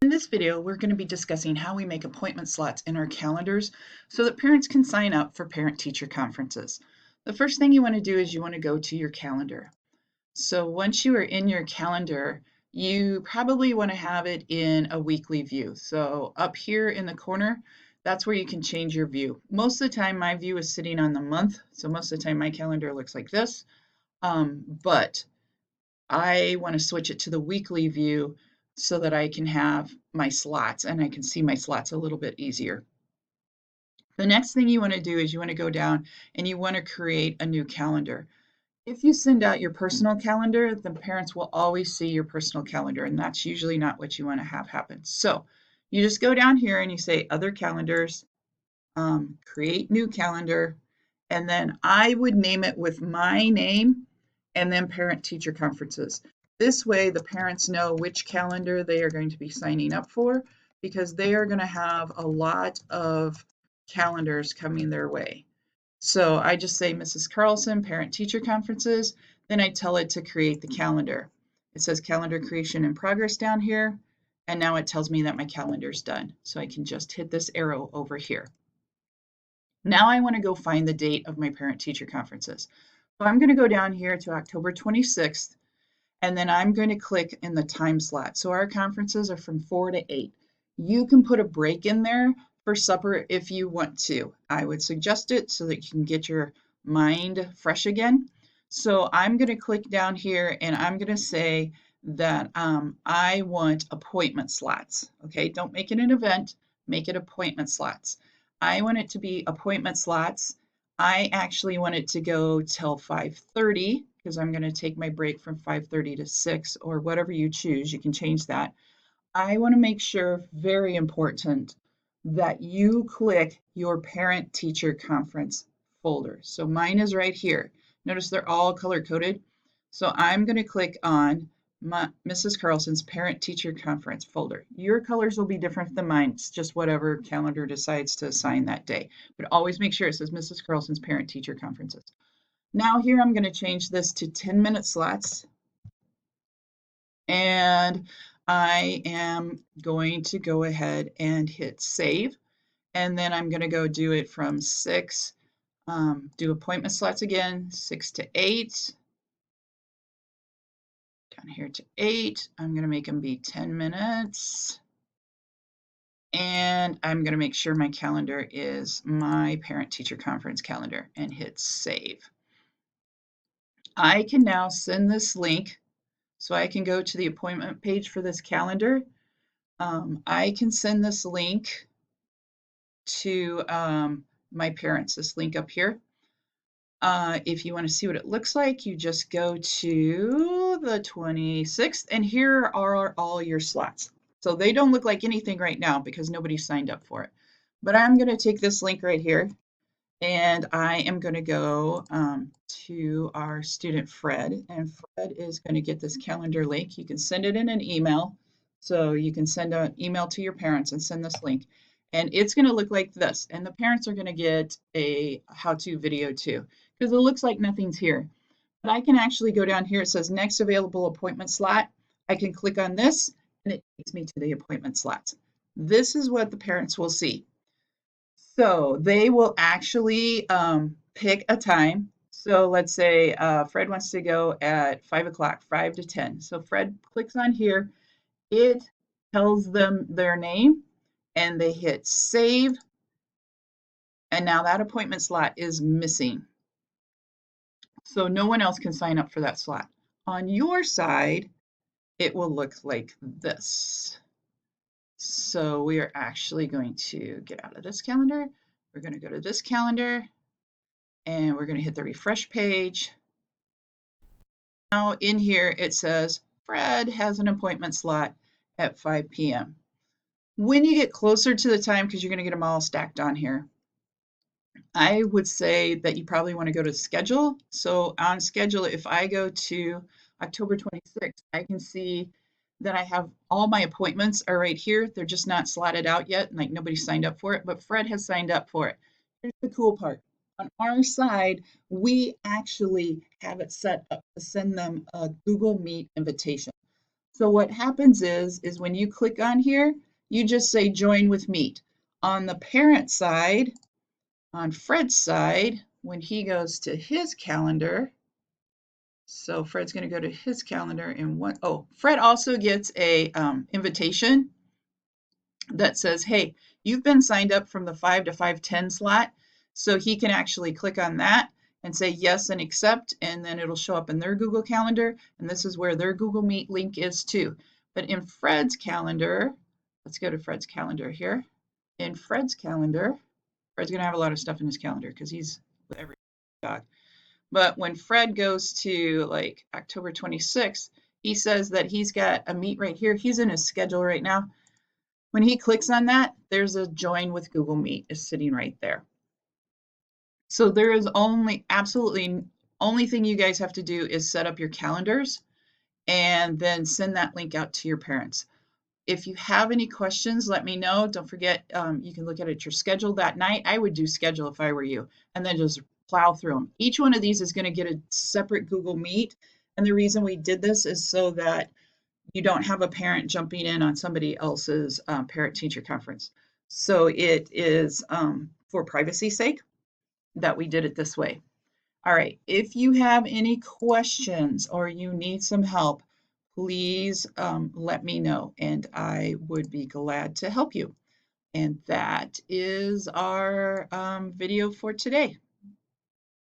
In this video, we're going to be discussing how we make appointment slots in our calendars so that parents can sign up for parent-teacher conferences. The first thing you want to do is you want to go to your calendar. So once you are in your calendar, you probably want to have it in a weekly view. So up here in the corner, that's where you can change your view. Most of the time, my view is sitting on the month. So most of the time, my calendar looks like this. But I want to switch it to the weekly view so that I can have my slots and I can see my slots a little bit easier. The next thing you want to do is you want to go down and you want to create a new calendar. If you send out your personal calendar, the parents will always see your personal calendar, and that's usually not what you want to have happen. So you just go down here and you say other calendars, create new calendar, and then I would name it with my name and then parent-teacher conferences. This way, the parents know which calendar they are going to be signing up for because they are going to have a lot of calendars coming their way. So I just say Mrs. Carlson, parent-teacher conferences, then I tell it to create the calendar. It says calendar creation in progress down here, and now it tells me that my calendar is done. So I can just hit this arrow over here. Now I want to go find the date of my parent-teacher conferences. So I'm going to go down here to October 26th, and then I'm going to click in the time slot. So our conferences are from 4 to 8. You can put a break in there for supper if you want to. I would suggest it so that you can get your mind fresh again. So I'm going to click down here and I'm going to say that I want appointment slots. Okay, don't make it an event, make it appointment slots. I want it to be appointment slots. I actually want it to go till 5:30 because I'm going to take my break from 5:30 to 6 or whatever you choose. You can change that. I want to make sure, very important, that you click your parent-teacher conference folder. So mine is right here. Notice they're all color-coded. So I'm going to click on Mrs. Carlson's parent-teacher conference folder. Your colors will be different than mine. It's just whatever calendar decides to assign that day. But always make sure it says Mrs. Carlson's parent-teacher conferences. Now here I'm going to change this to 10-minute slots. And I am going to go ahead and hit save. And then I'm going to go do it from 6, do appointment slots again, 6 to 8. Down here to 8. I'm going to make them be 10 minutes. And I'm going to make sure my calendar is my parent-teacher conference calendar and hit save. I can now send this link. So I can go to the appointment page for this calendar. I can send this link to my parents, this link up here. If you want to see what it looks like, you just go to the 26th, and here are all your slots. So they don't look like anything right now because nobody signed up for it. But I'm going to take this link right here, and I am going to go to our student Fred, and Fred is going to get this calendar link. You can send it in an email. So you can send an email to your parents and send this link. And it's going to look like this. And the parents are going to get a how-to video too, because it looks like nothing's here. But I can actually go down here. It says next available appointment slot. I can click on this, and it takes me to the appointment slots. This is what the parents will see. So they will actually pick a time. So let's say Fred wants to go at 5 o'clock, 5 to 10. So Fred clicks on here. It tells them their name, and they hit save. And now that appointment slot is missing. So no one else can sign up for that slot. On your side, it will look like this. So we are actually going to get out of this calendar. We're going to go to this calendar, and we're going to hit the refresh page. Now in here it says Fred has an appointment slot at 5 p.m. When you get closer to the time, because you're going to get them all stacked on here, I would say that you probably want to go to schedule. So on schedule, if I go to October 26th, I can see that I have all my appointments are right here. They're just not slotted out yet, like nobody signed up for it, but Fred has signed up for it. Here's the cool part. On our side, we actually have it set up to send them a Google Meet invitation. So what happens is when you click on here, you just say join with Meet. On the parent side, on Fred's side, when he goes to his calendar, so Fred's going to go to his calendar and Fred also gets a invitation that says, hey, you've been signed up from the 5 to 5:10 slot. So he can actually click on that and say yes and accept, and then it'll show up in their Google Calendar, and this is where their Google Meet link is too. But in Fred's calendar, let's go to Fred's calendar here. In Fred's calendar, Fred's going to have a lot of stuff in his calendar because he's with every dog. But when Fred goes to like October 26th, he says that he's got a meet right here. He's in his schedule right now. When he clicks on that, there's a join with Google Meet is sitting right there. So there is absolutely only thing you guys have to do is set up your calendars and then send that link out to your parents. If you have any questions, let me know. Don't forget, you can look at your schedule that night. I would do schedule if I were you, and then just plow through them. Each one of these is going to get a separate Google Meet. And the reason we did this is so that you don't have a parent jumping in on somebody else's parent-teacher conference. So it is for privacy's sake that we did it this way. All right, if you have any questions or you need some help, please let me know and I would be glad to help you. And that is our video for today.